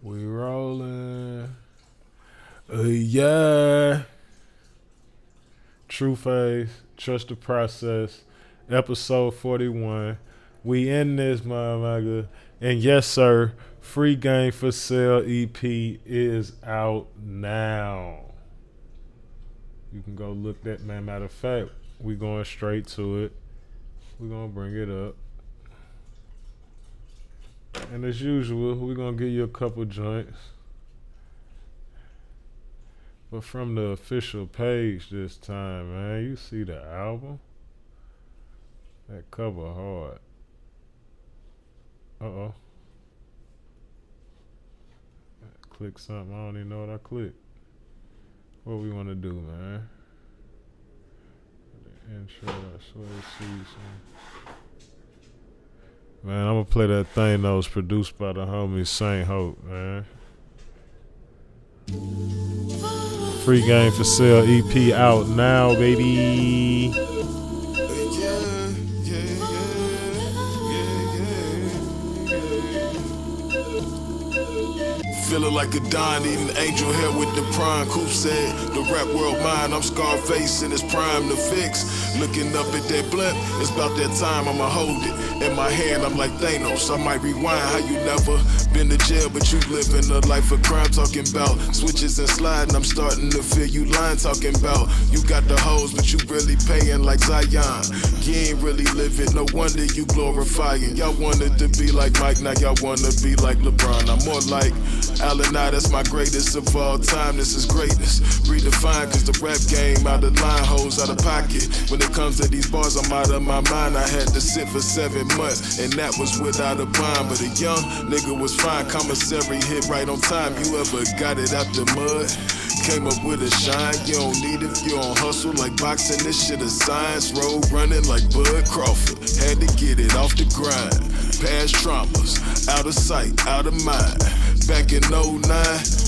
We rolling. Yeah. True Face, Trust the Process, episode 41. We in this motherfucker. And yes, sir, Free Game for Sale EP is out now. You can go look that, man. Matter of fact, we going straight to it. We're going to bring it up. And as usual, we're going to give you a couple joints. But from the official page this time, man, you see the album? That cover hard. Uh-oh. Click something. I don't even know what I clicked. What we want to do, man? The intro, I swear to see something. Man, I'm going to play that thing that was produced by the homie Saint Hope, man. Free Game for Sale EP out now, baby. Feeling like a Don eating angel hair with the prime. Coop said, the rap world mine. I'm Scarface in his prime to fix. Looking up at that blimp, it's about that time I'ma hold it. In my hand, I'm like Thanos. I might rewind how you never been to jail, but you living a life of crime. Talking about switches and sliding. I'm starting to feel you lying. Talking about you got the hoes, but you really paying like Zion. You ain't really living, no wonder you glorifying. Y'all wanted to be like Mike, now y'all wanna be like LeBron. I'm more like Allen, that's my greatest of all time. This is greatness, redefined, cause the rap game out of line, hoes out of pocket. When it comes to these bars, I'm out of my mind. I had to sit for 7 months, and that was without a bond. But a young nigga was fine, commissary hit right on time. You ever got it out the mud? Came up with a shine, you don't need it, you don't hustle like boxing, this shit is science. Road running like Bud Crawford, had to get it off the grind. Past traumas, out of sight, out of mind. Back in '09,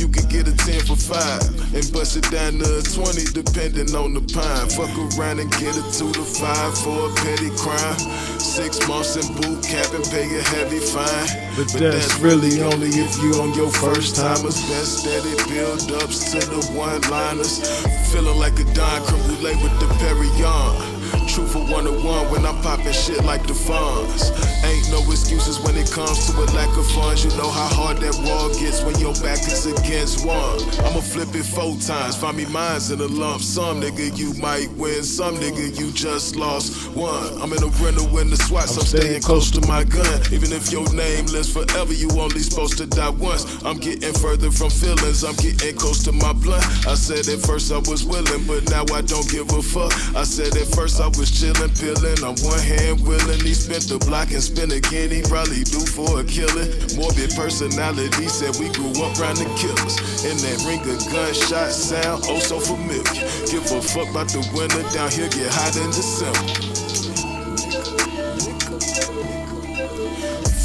you could get a 10 for 5 and bust it down to a 20 depending on the pine. Fuck around and get a 2 to 5 for a petty crime. 6 months in boot camp and pay a heavy fine. But that's really only if you on your first timers. Best that it build ups to the one-liners. Feeling like a Don creme brulee with the Perignon. True for 101 when I'm popping shit like the funds. Ain't no excuses when it comes to a lack of funds. You know how hard that wall gets when your back is against one. I'ma flip it 4 times, find me mines in a lump. Some nigga you might win, some nigga you just lost one. I'm in a rental in the SWAT, so I'm staying close to my gun. Even if your name lives forever, you only supposed to die once. I'm getting further from feelings, I'm getting close to my blunt. I said at first I was willing, but now I don't give a fuck. I said at first I was chillin', pillin', on one hand willin'. He spent the block and spin again, he probably due for a killing. Morbid personality said we grew up round the killers. In that ring of gunshot sound, oh so familiar. Give a fuck about the winter, down here get hot in December.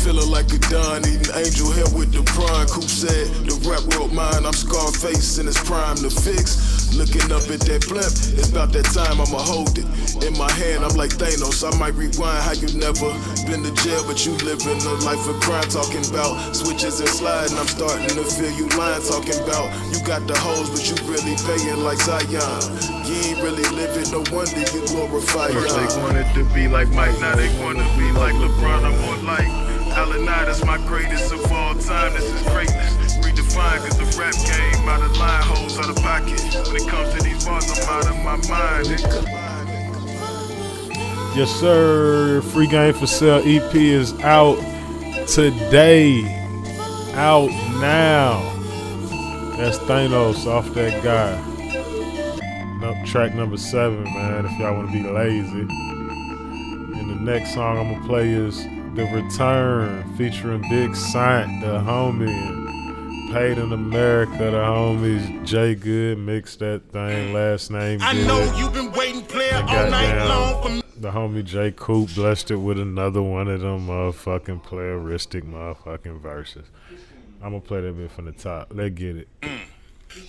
Feeling like a Don eating angel hair with the prime. Coop said, the rap world mine. I'm Scarface in his prime to fix. Looking up at that blimp, it's about that time I'ma hold it. In my hand, I'm like Thanos. I might rewind how you never been to jail, but you living a life of crime. Talking about switches and sliding. I'm starting to feel you lying. Talking about you got the hoes, but you really paying like Zion. You ain't really living, no wonder you glorify First they wanted to be like Mike, now they wanna be like LeBron. I'm more like Allen, that's my greatest of all time. This is greatness, redefined, cause the rap game out of line, hoes out of pocket. When it comes to these bars, I'm out of my mind. Yes, sir. Free Game for Sale EP is out today. Out now. That's Thanos off that guy. Track number 7, man, if y'all want to be lazy. And the next song I'm going to play is The Return, featuring Big Saint, the homie, and Paid in America, the homies. Jay Good mixed that thing, last name Good. I know you've been waiting, player, all night long for me. The homie J. Coop blessed it with another one of them motherfucking playeristic motherfucking verses. I'm gonna play that bit from the top. Let's get it.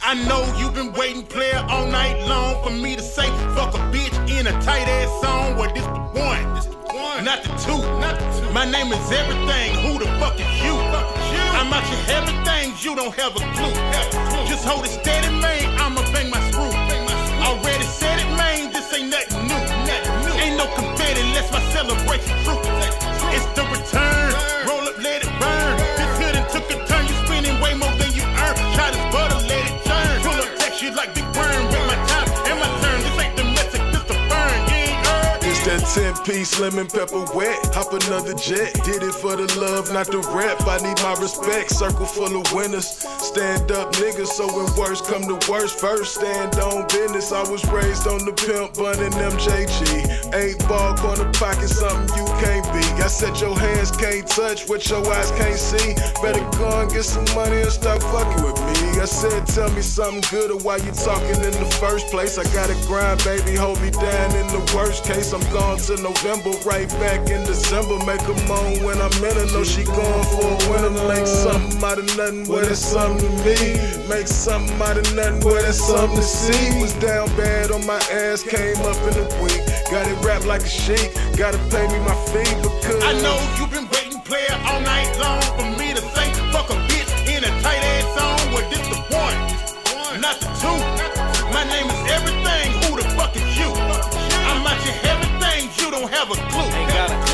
I know you've been waiting, player, all night long for me to say fuck a bitch in a tight ass song. Well, this the one, not the two. My name is everything. Who the fuck is you? I'm out your everything. You don't have a clue. Just hold it steady, man. I'ma bang my screw. Already said it, man. This ain't nothing new. Ain't no confetti unless my celebration true. It's the return. Roll up, let it burn. This hood and took a turn. You spending way more than you earn. Try this butter, let it turn. Pull up, text you like Big Worm. With my time and my turn. This ain't domestic, this the burn. You ain't heard? It's that 10-piece lemon pepper wet. Hop another jet. Did it for the love, not the rep. I need my respect. Circle full of winners. Stand up niggas, so when worst come to worst, first stand on business. I was raised on the pimp bun and MJG. 8-ball corner pocket, something you can't be. I said your hands can't touch what your eyes can't see. Better go and get some money and stop fucking with me. I said tell me something good or why you talking in the first place. I gotta grind, baby, hold me down in the worst case. I'm gone till November, right back in December. Make her moan when I'm in her, know she going for a winner. Make something out of nothing, well that's something to me. Make something out of nothing, well that's something to see. Was down bad on my ass, came up in a week. Got it wrapped like a sheet, gotta pay me my fee because I know you've been waiting, player, all night long for me to say fuck a bitch in a tight ass song. Well, this the one, not the two. My name is everything. Who the fuck is you? I'm out your everything. You don't have a clue.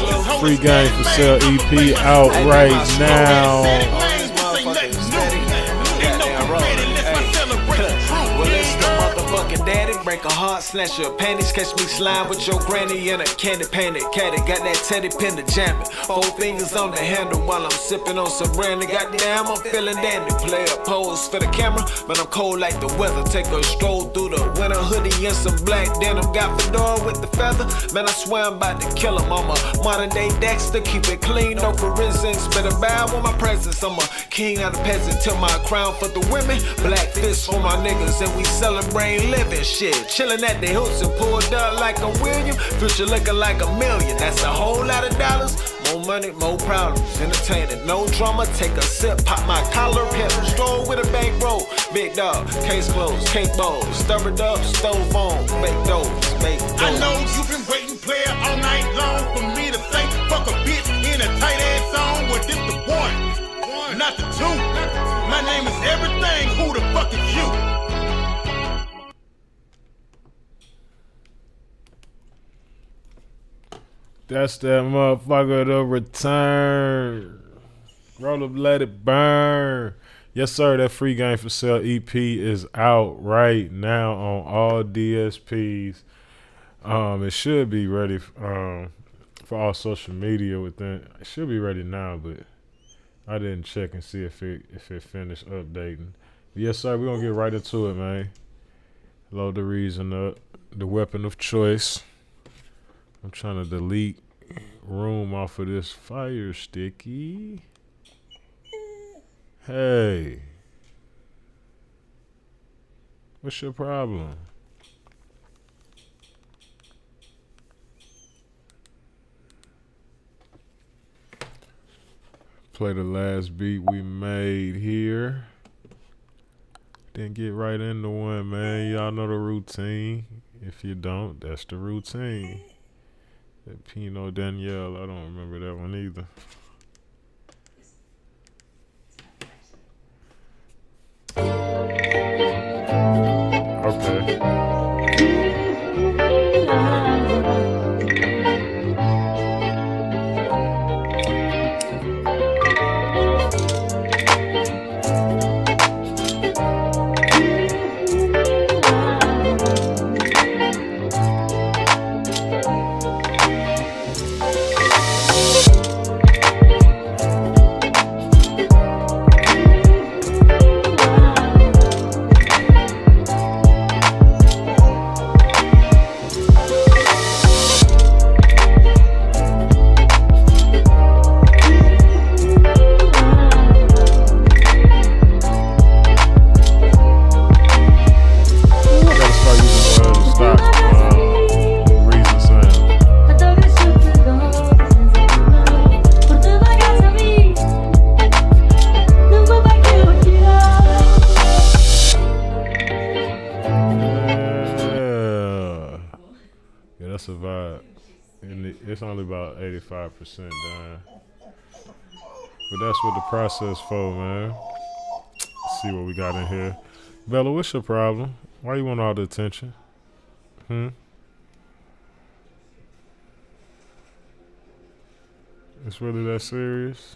Just hold Free it Game steady, for man. Sale I'ma EP bang my out screw. right Already now. said it, man. This ain't nothing new. Ain't no confetti unless my celebration true. Well, You it's ain't the heard? motherfucking daddy. Break a heart, snatch your panties. Catch me slime with your granny in a candy painted caddy. Got that teddy pin to jam it. 4 fingers on the handle while I'm sipping on some brandy. Goddamn, I'm feeling dandy. Play a pose for the camera, but I'm cold like the weather. Take a stroll through the winter hoodie and some black denim. Got fedora with the feather. Man, I swear I'm about to kill him. I'm a modern day Dexter. Keep it clean, no forensics. Better bow with my presence. I'm a king, not a peasant. Till my crown for the women. Black fists for my niggas, and we celebrate living shit. Chillin' at the hoops and pulled up like a William. Future looking like $1 million. That's a whole lot of dollars. More money, more problems. Entertaining, no drama. Take a sip, pop my collar, hip, stroll with a bankroll. Big dog, case closed, cake bowls, stir it up, stove on, make those, make those. I know you've been waiting, player, all night long for me to say fuck a bitch in a tight ass song. Well, this the one, not the two. My name is everything. Who the fuck is you? That's that motherfucker, the return. Roll up, let it burn. Yes, sir, that Free Game for Sale EP is out right now on all DSPs. It should be ready for all social media within. It should be ready now, but I didn't check and see if it finished updating. But yes, sir, we're gonna get right into it, man. Load the reason up. The weapon of choice. I'm trying to delete room off of this fire sticky. Hey. What's your problem? Play the last beat we made here. Then get right into one, man. Y'all know the routine. If you don't, that's the routine. That Pino Danielle, I don't remember that one either. Okay. it's only about 85% done. But that's what the process for, man. Let's see what we got in here. Bella, what's your problem? Why you want all the attention? It's really that serious?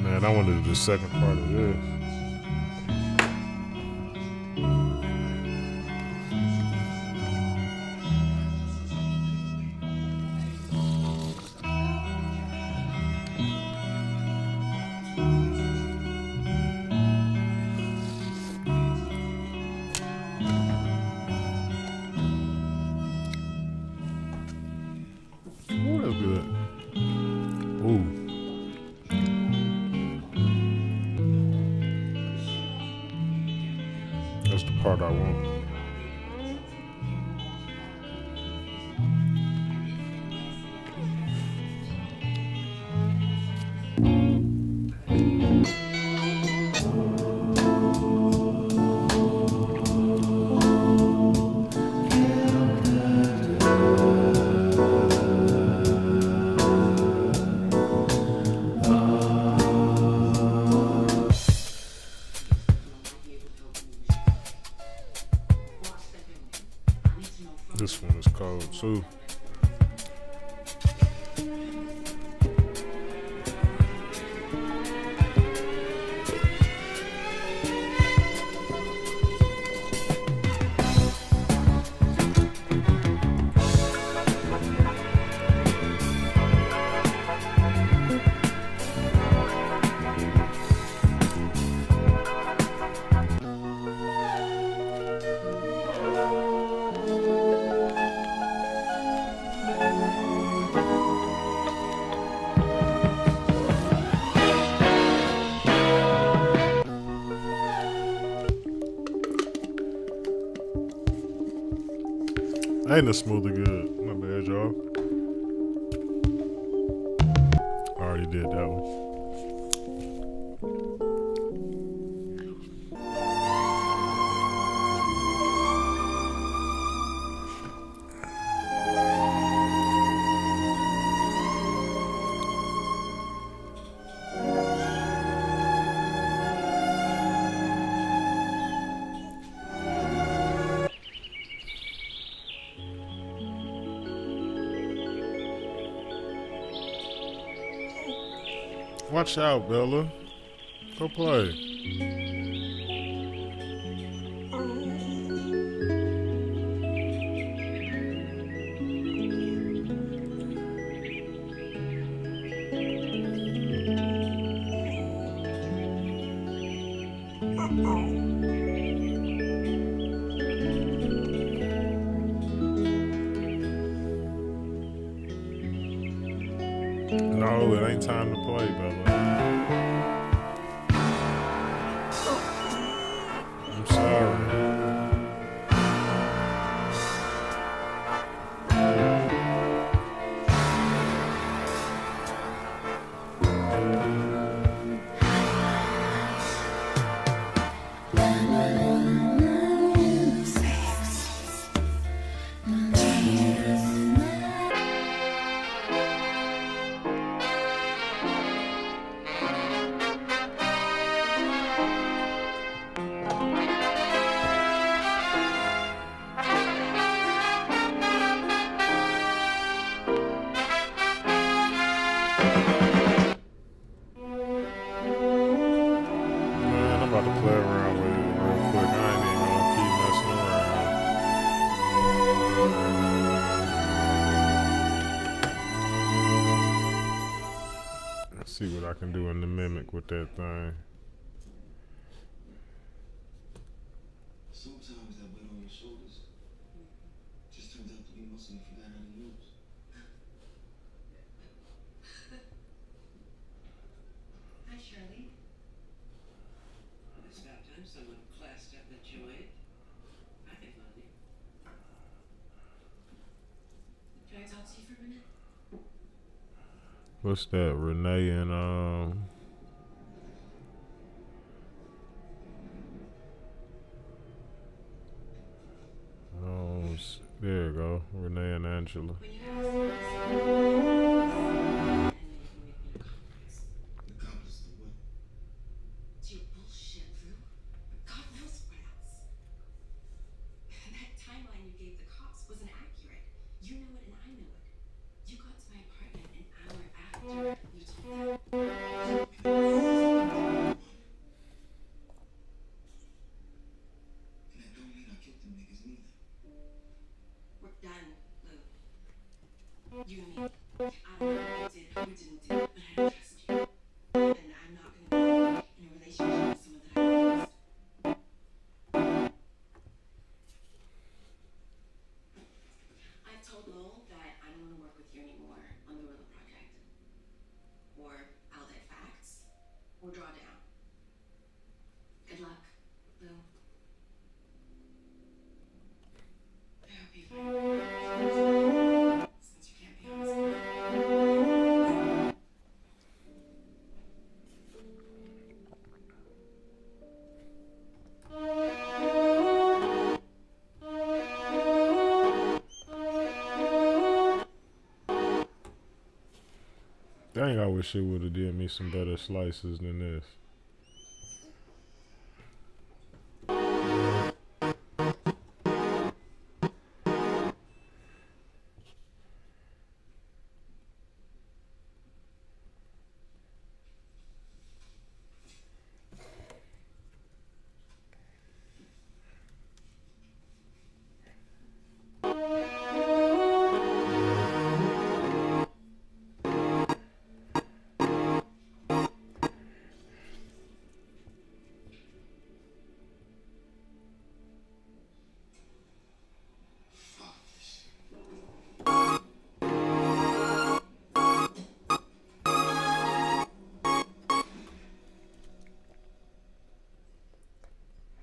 Man, I wanted the second part of this. Ooh, that's good. Ooh. That's the part I want. This one is cold too. Ain't no smoother good. My bad, y'all. Already did that one. Watch out, Bella. Go play. No, it ain't time to play, Bella. I'm sorry. Man, I'm about to play around with it real quick. I ain't even gonna keep messing around. Let's see what I can do in the mimic with that thing. Sometimes that weight on your shoulders just turns out to be muscle you forgot how to use. Shirley. It's about time someone classed up the joint. I can find it. Can I talk to you for a minute? What's that? Renee and there you go. Renee and Angela. When you have and then you can make me a compromise. Accomplice to what? It's your bullshit, Lou. But God knows what else. That timeline you gave the cops wasn't accurate. You know it and I know it. You got to my apartment an hour after you told me. And that don't mean I killed them niggas neither. We're done, Lou. You and me. I don't know what we did, what we didn't do, but I don't trust you. And I'm not gonna be in a relationship with someone that I don't trust. I've told Lowell that I don't want to work with you anymore on the Gorilla Project. Or I'll get facts. Or draw down. Good luck, Lou. I hope you find it. Since you can't be honest with me. Dang, I wish she would have did me some better slices than this. Fuck this shit.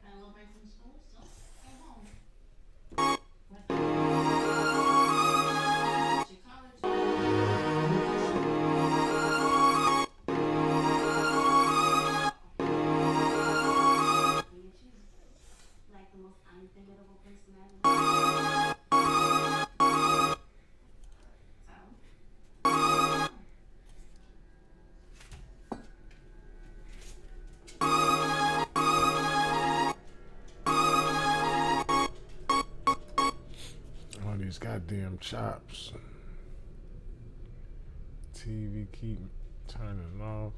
I love my from school, so go home. To college. Like the most unthinkable person ever. So. All these goddamn chops. TV keep turning off.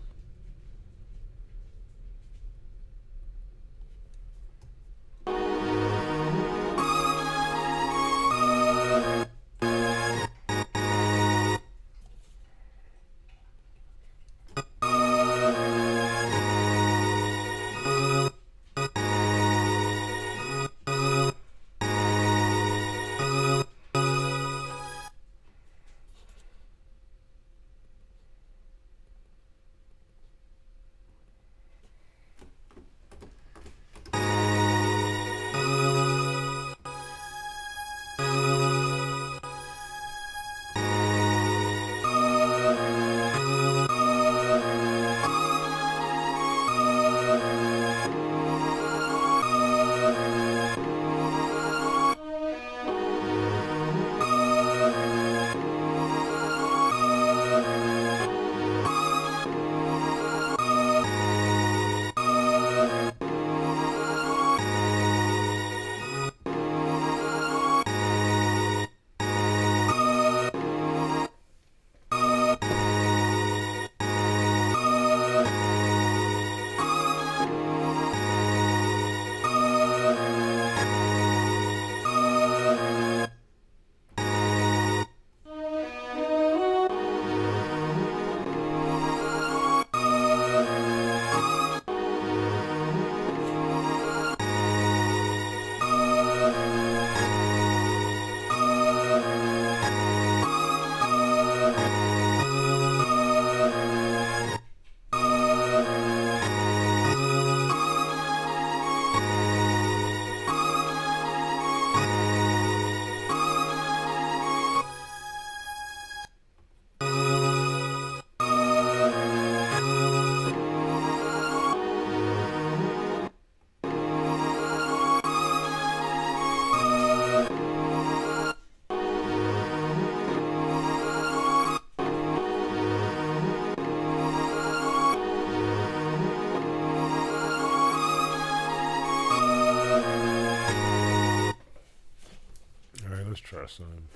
try something.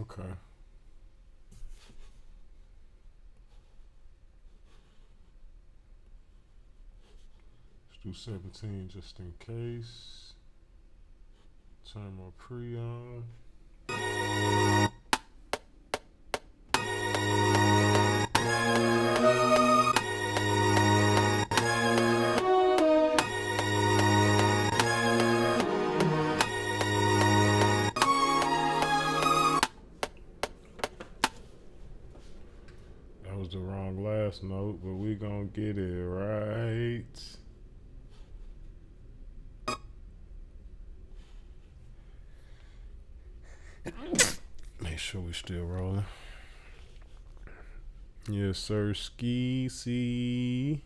Okay. Let's do 17 just in case. Turn my pre on. That was the wrong last note, but we gonna get it right. Make sure we still rolling. Yes, sir. Ski see.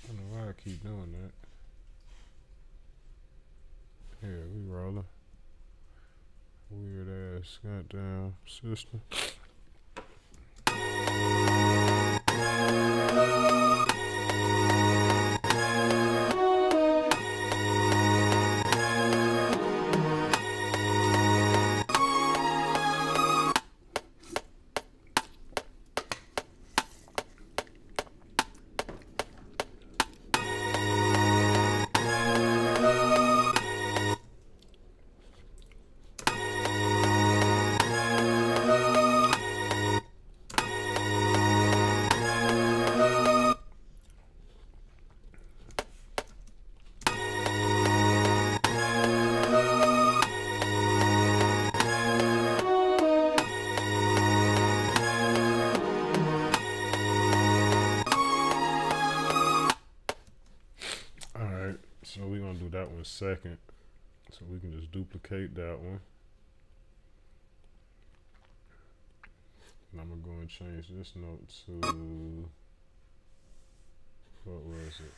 I don't know why I keep doing that. Yeah, we rolling. Weird ass goddamn system. So we're gonna do that one second. So we can just duplicate that one. And I'm gonna go gonna change this note to, what was it?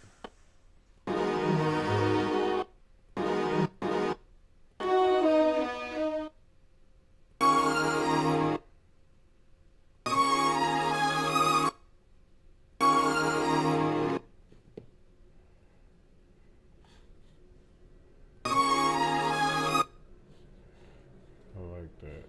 I like that.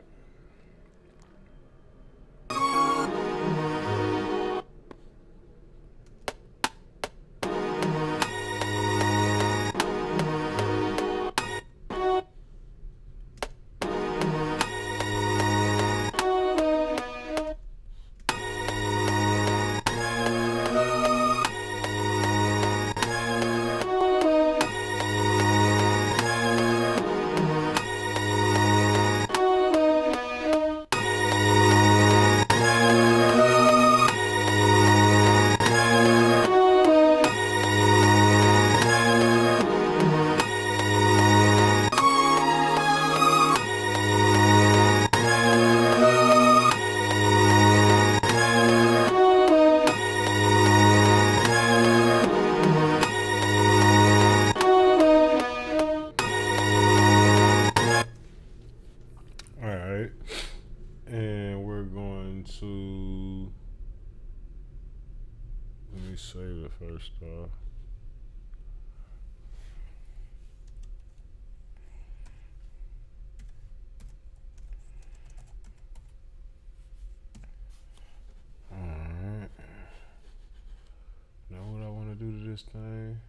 Alright. And we're going to, let me save it first off. Alright. Now what I want to do to this thing.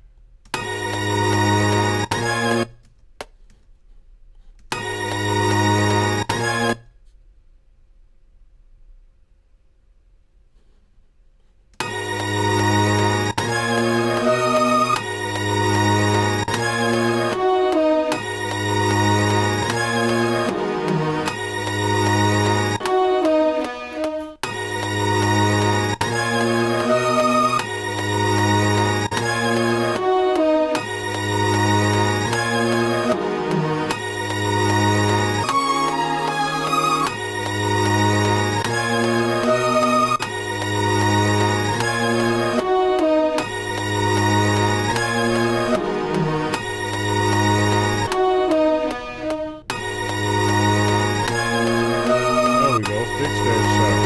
There we go. Fix that shot.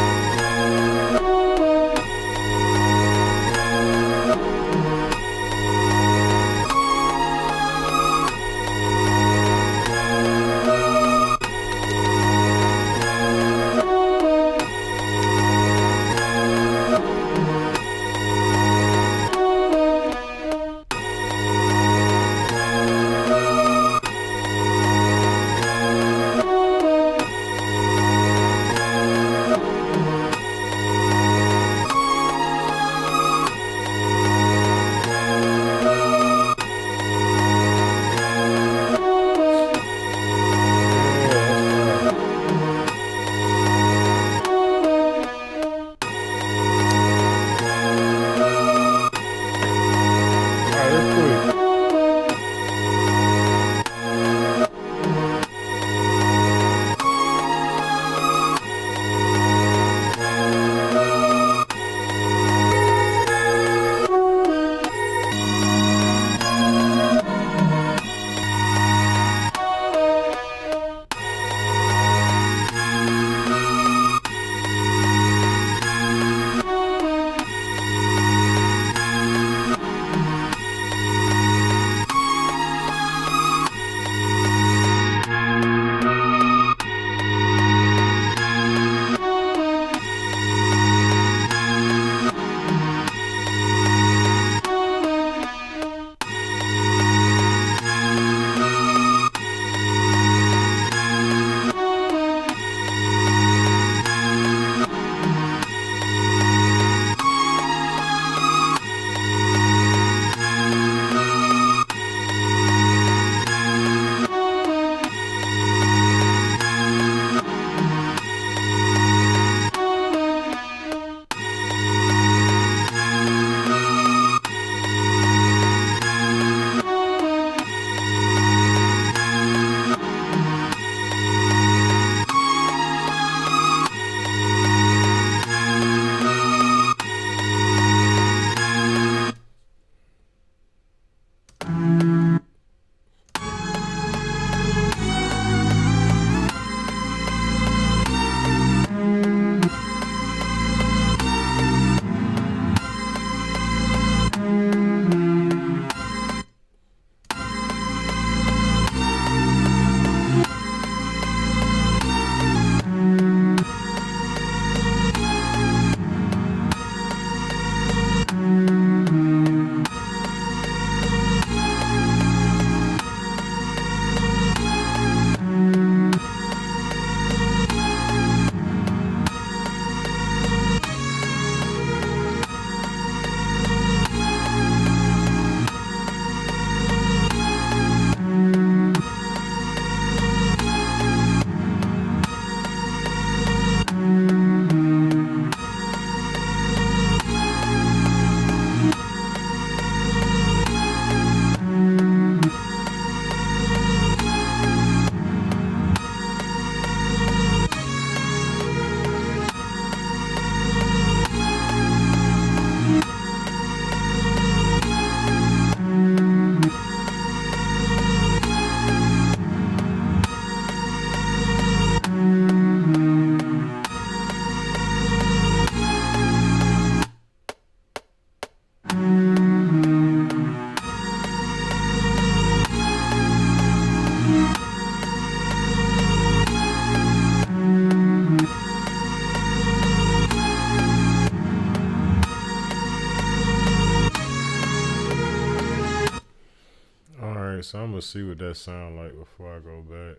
so I'm gonna see what that sound like before I go back.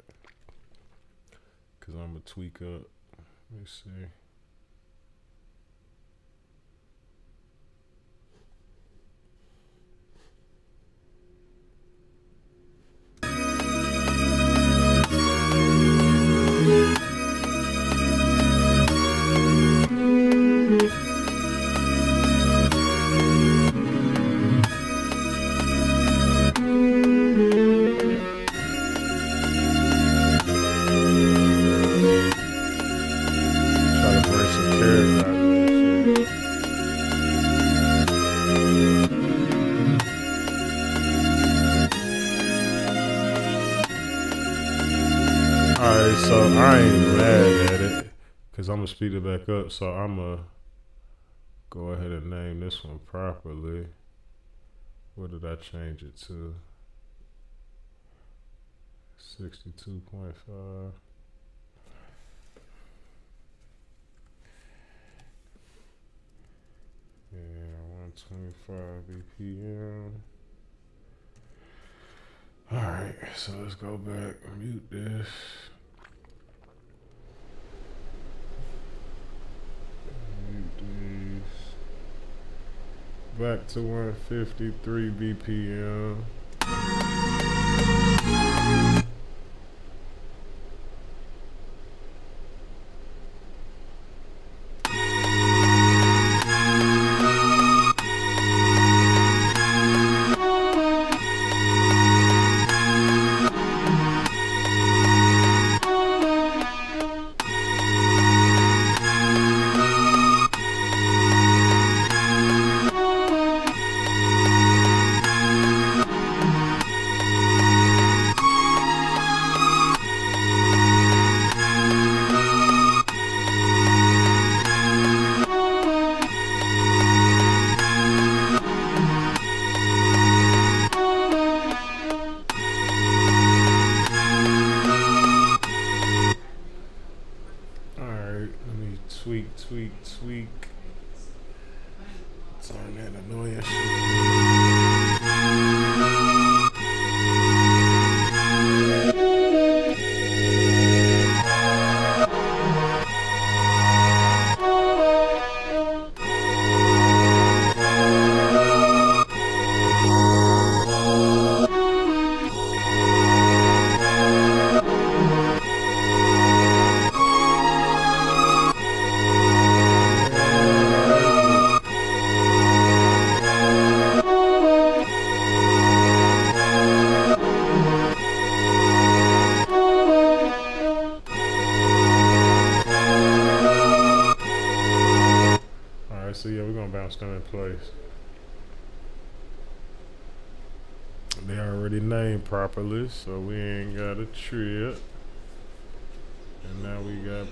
Cause I'm gonna tweak up. Let me see. Alright, so I ain't mad at it because I'm going to speed it back up. So I'm going to go ahead and name this one properly. What did I change it to? 62.5. Yeah, 125 BPM. Alright, so let's go back and mute this. Mute these. Back to 153 BPM. Tweak. Turn that annoying So yeah, we're gonna bounce them in place. They already named properly, so we ain't got a trip. And now we got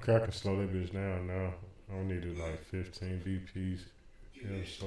Okay, I can slow that bitch down now. I don't need it like 15 BPs. Yeah, so.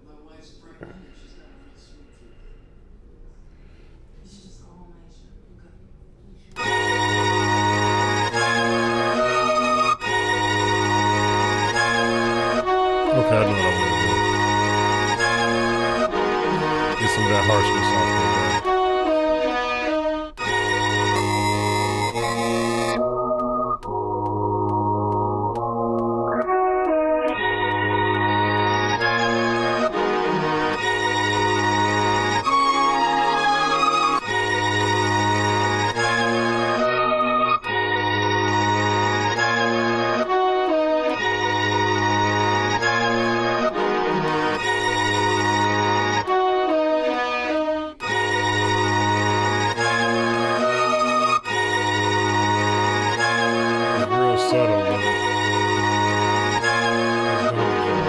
My wife's pregnant and she's got a real sweet tooth. You should just go home, Aisha. I'm good. Okay, I know what I want to do. Get some of that harshness off there. It's real subtle, but it's doing the job.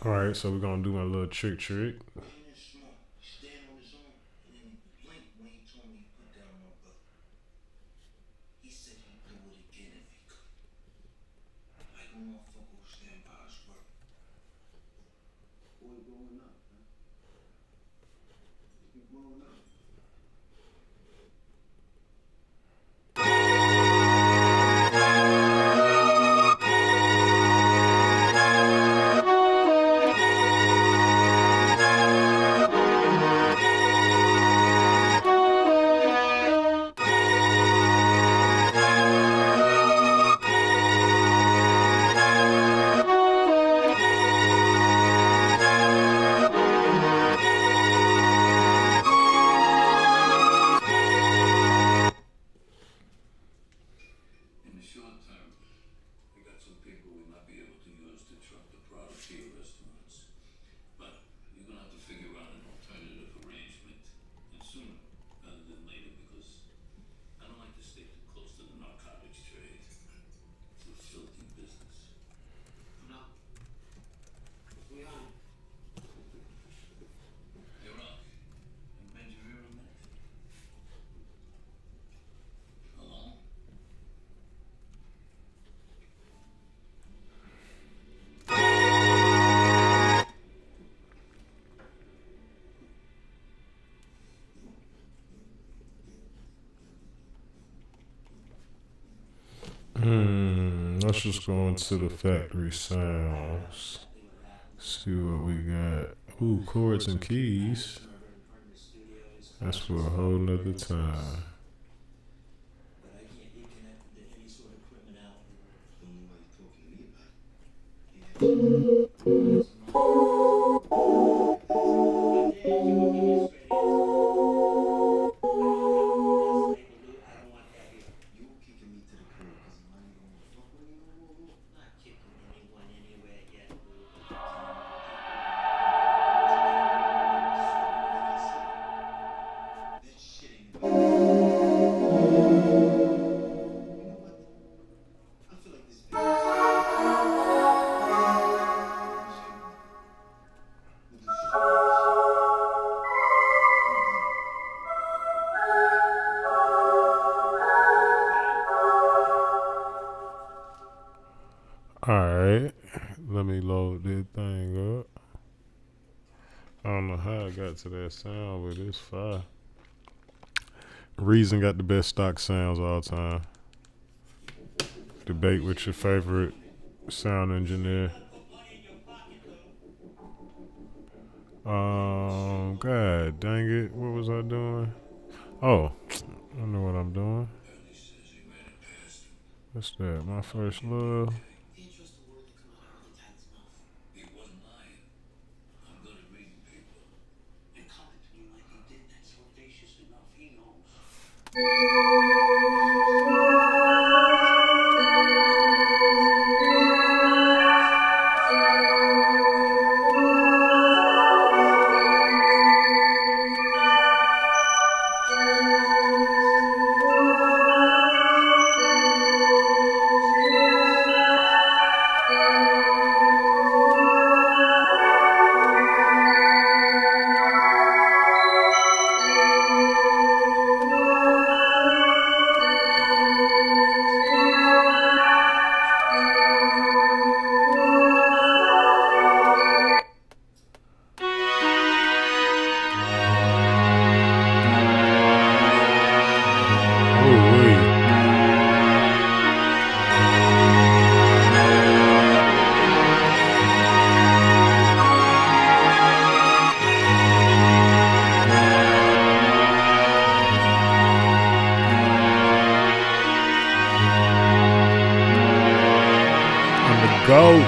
All right, so we're gonna do my little trick. Man, it's smart. Stand on his own and then he blinked when he told me he put down my brother. He said he'd do it again if he could. Like a motherfucker who stand by his word. Boy, growing up, huh? You growing up. In the short term, we got some people we might be able to use to truck the product to your restaurants. But you're gonna have to figure out an alternative arrangement, and sooner rather than later, because I don't like to stay too close to the narcotics trade. It's a filthy business. No. We on it. Hey, Rock, you bend your ear a minute? Hello? Let's just go into the factory sounds. See what we got. Ooh, chords and keys. That's for a whole nother time. But I can't be connected to any sort of criminality. Don't know why you're talking to me about it. You kicking me to the curb because you ain't gonna fuck with me no more? Not kicking anyone anywhere yet, Lou. That shit ain't gonna You know what? I feel like this video Alright, let me load this thing up. I don't know how I got to that sound, but it's fire. Reason got the best stock sounds all time. Debate with your favorite sound engineer. God dang it. What was I doing? Oh, I know what I'm doing. What's that? My First Love. He wasn't lying. I'm good at reading people. And coming to me like he did, that's audacious enough. He knows. Go.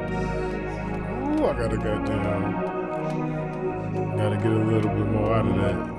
Ooh, I gotta gotta get a little bit more out of that.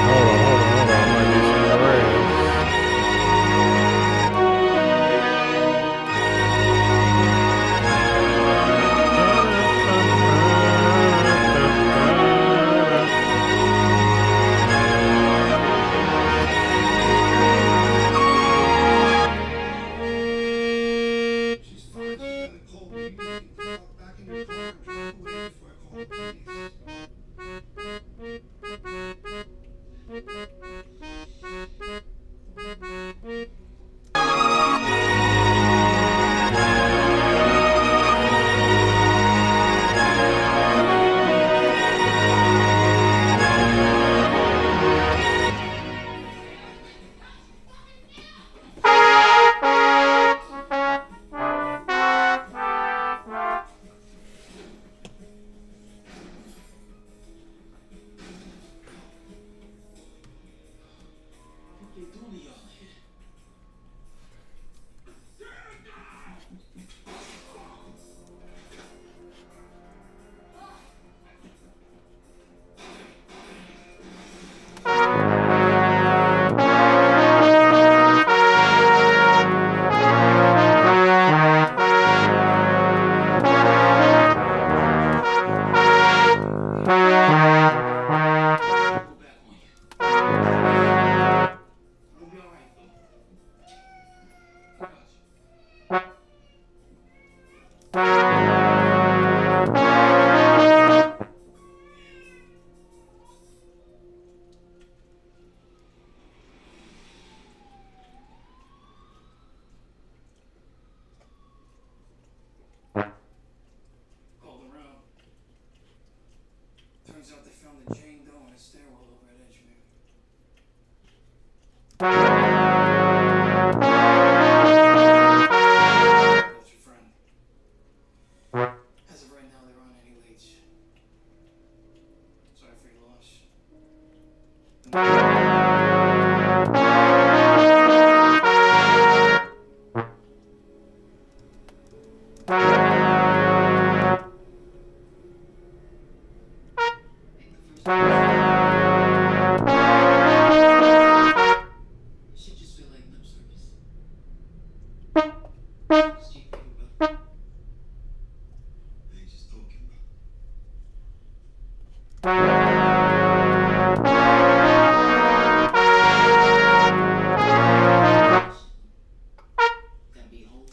Hold on. I might need some rest. She's fine. You gotta call me. You can fuck back in your car and drive away before I call the police. What you doing to y'all here? Go back on you. We'll be alright, though. I got you. Called around. Turns out they found the Jane Doe in a stairwell over at Edgemere. That's your friend. As of right now, there aren't any leads. Sorry for your loss. Should just feel like lip service. What's Jake thinking about? I ain't just talking about. Gotta be whole.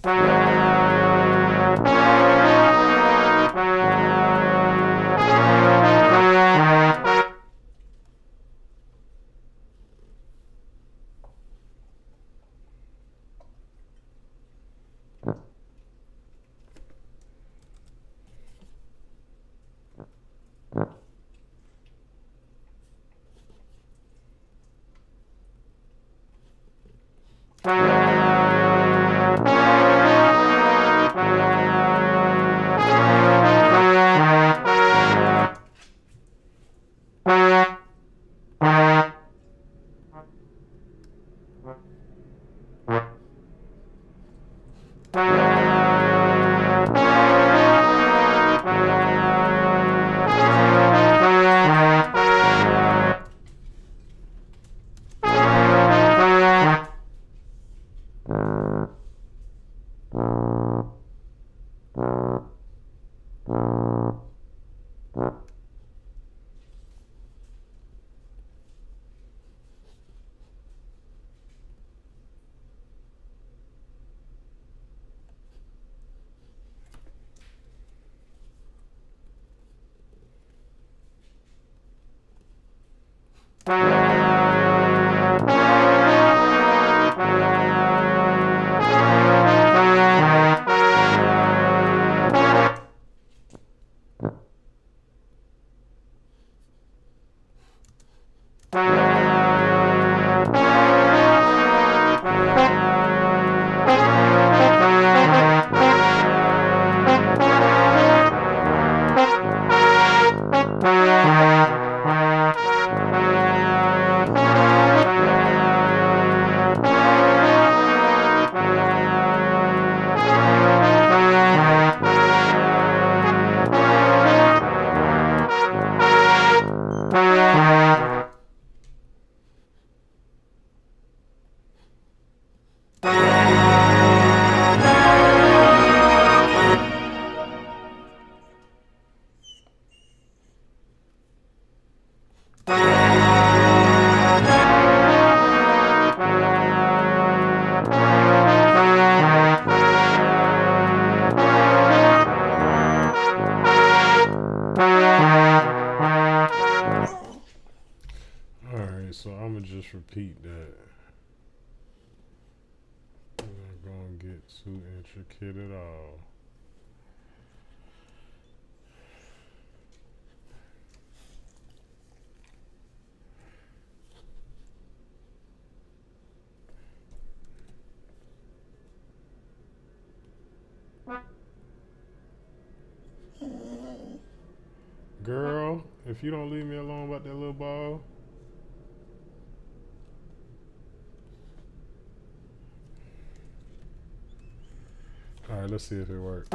Alright, so I'm gonna just repeat that. We're not gonna get too intricate at all. Girl, if you don't leave me alone about that little ball. Alright, let's see if it works.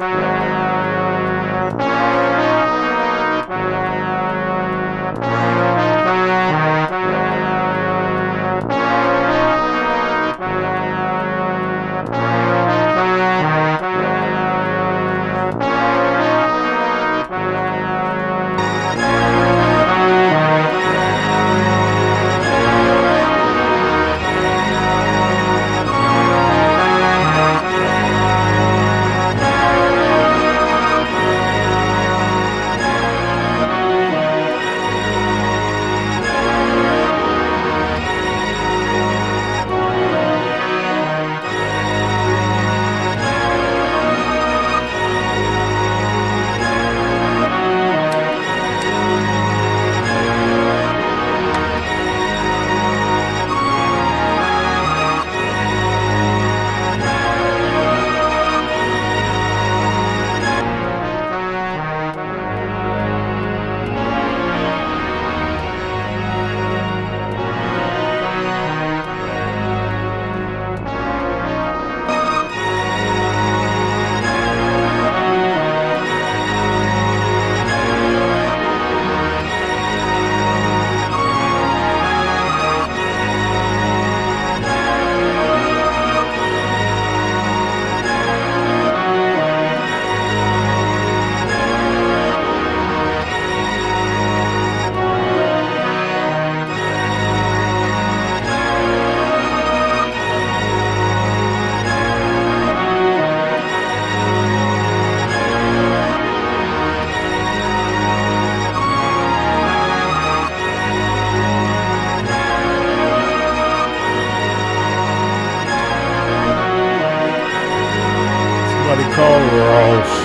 Somebody call Ross.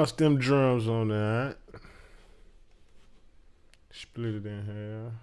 Bounce them drums on that. Split it in half.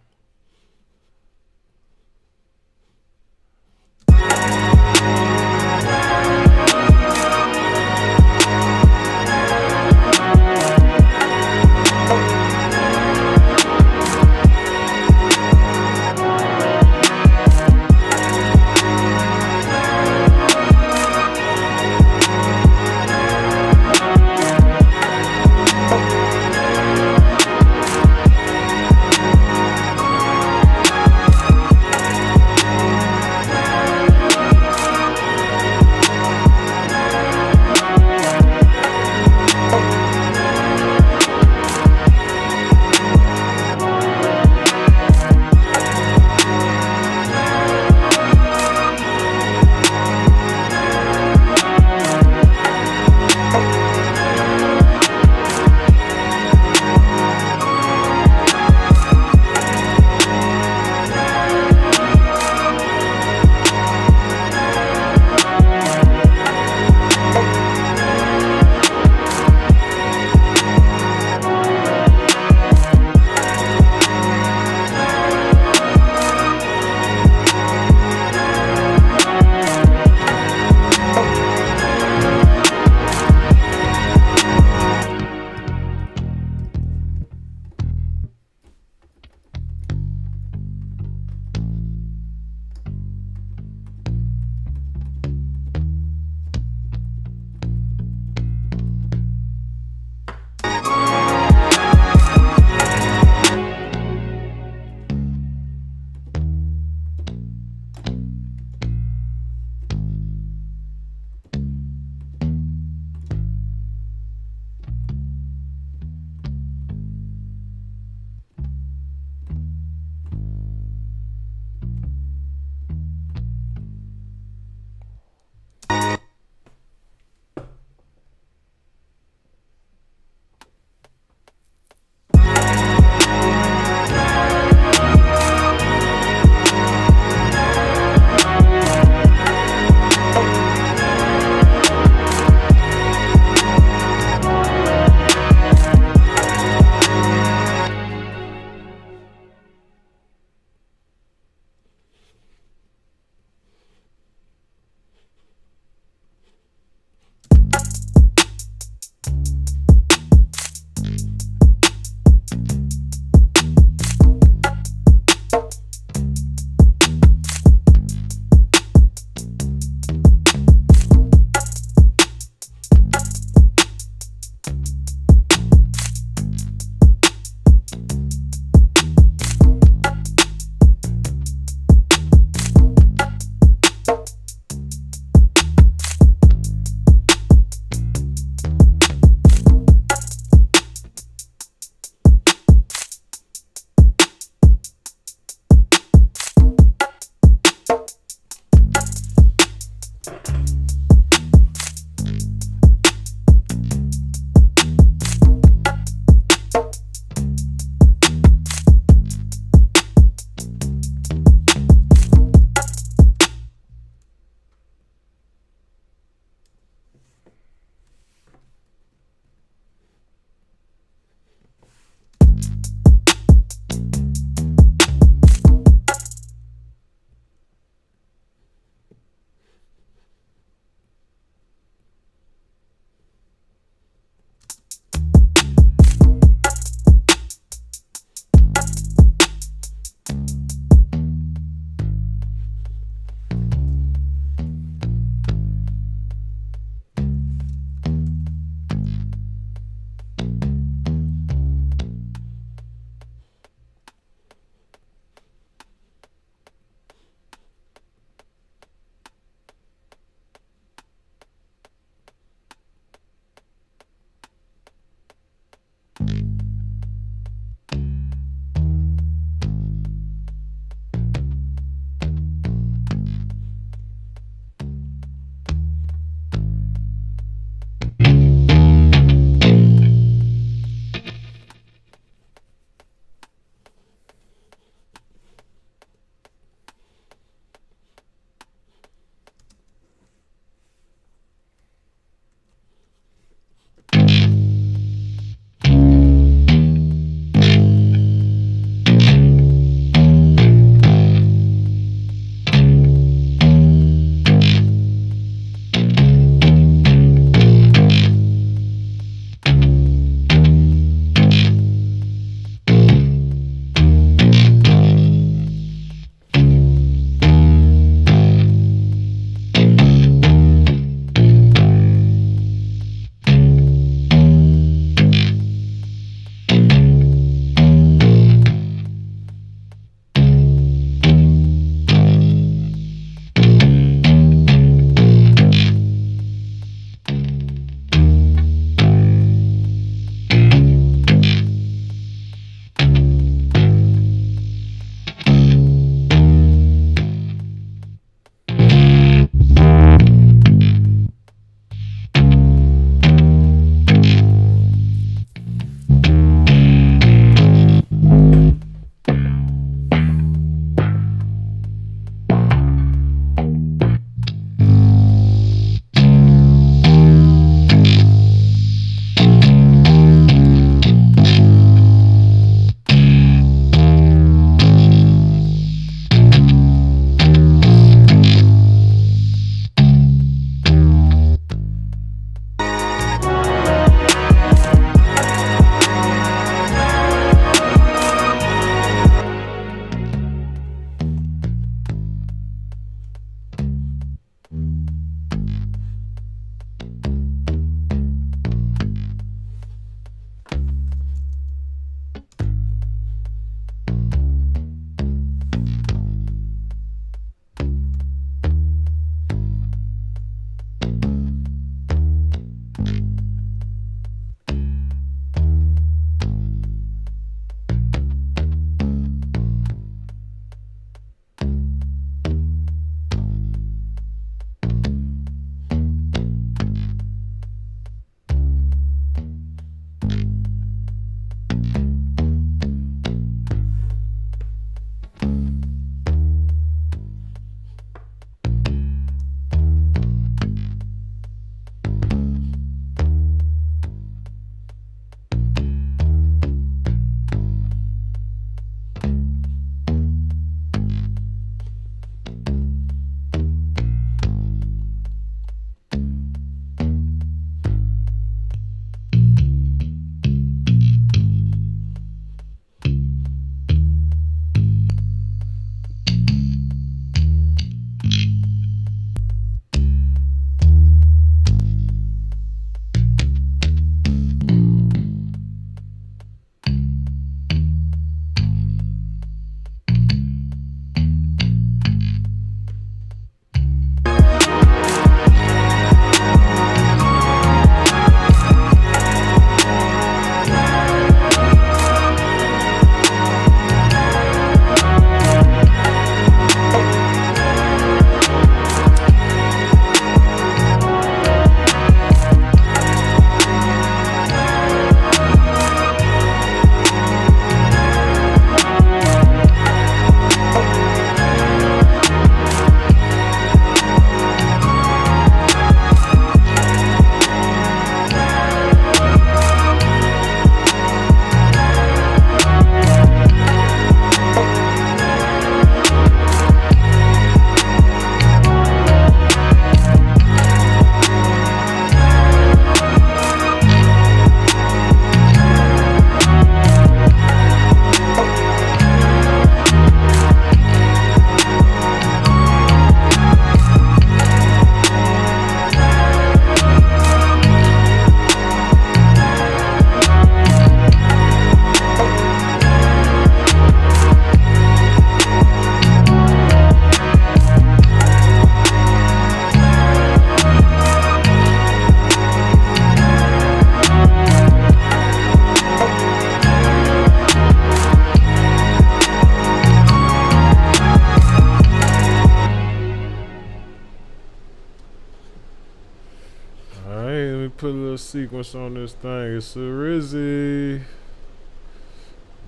sequence on this thing. It's a Rizzy.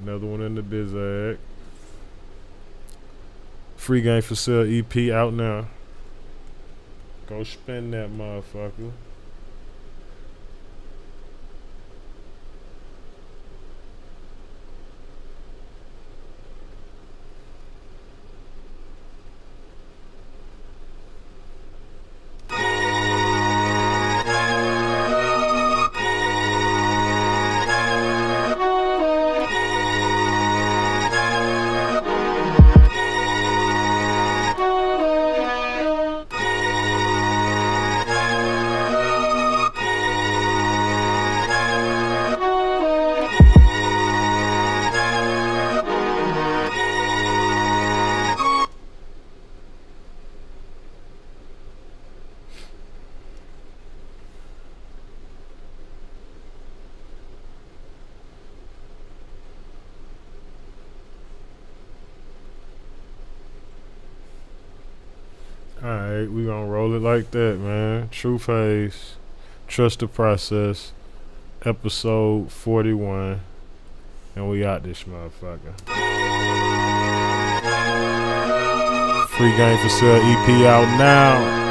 Another one in the Bizag. Free Game for Sale EP out now. Go spend that motherfucker. Alright, we gonna roll it like that, man. True Face, Trust the Process, episode 41, and we out this motherfucker. Free Game for Sale EP out now.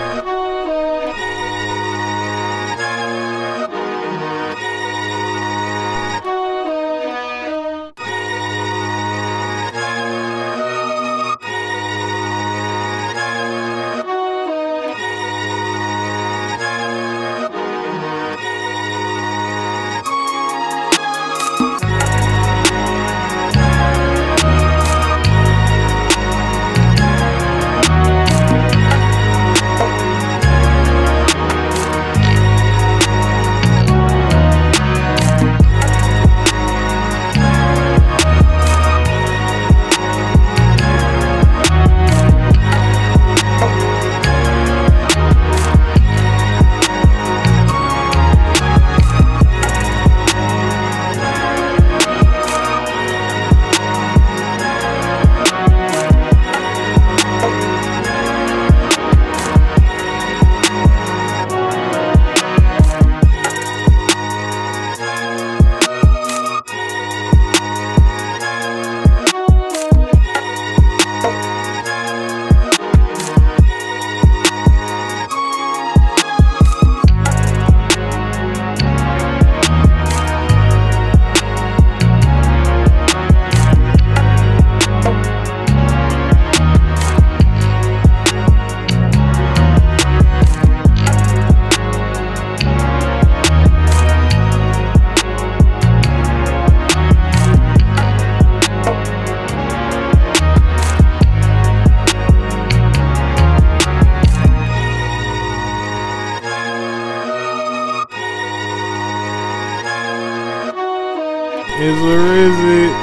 Is it?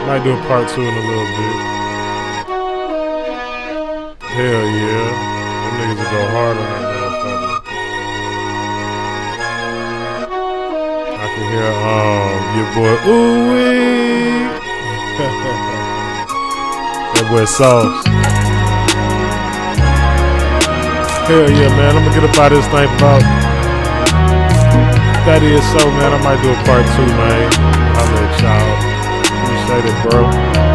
Might do a part 2 in a little bit. Hell yeah. Them niggas will go hard on that motherfucker. I can hear your boy ooh-wee. That boy Sauce. Hell yeah, man. I'm gonna get up out of this thing about. That is so, man. I might do a part 2, man. I'll let y'all. Appreciate it, bro.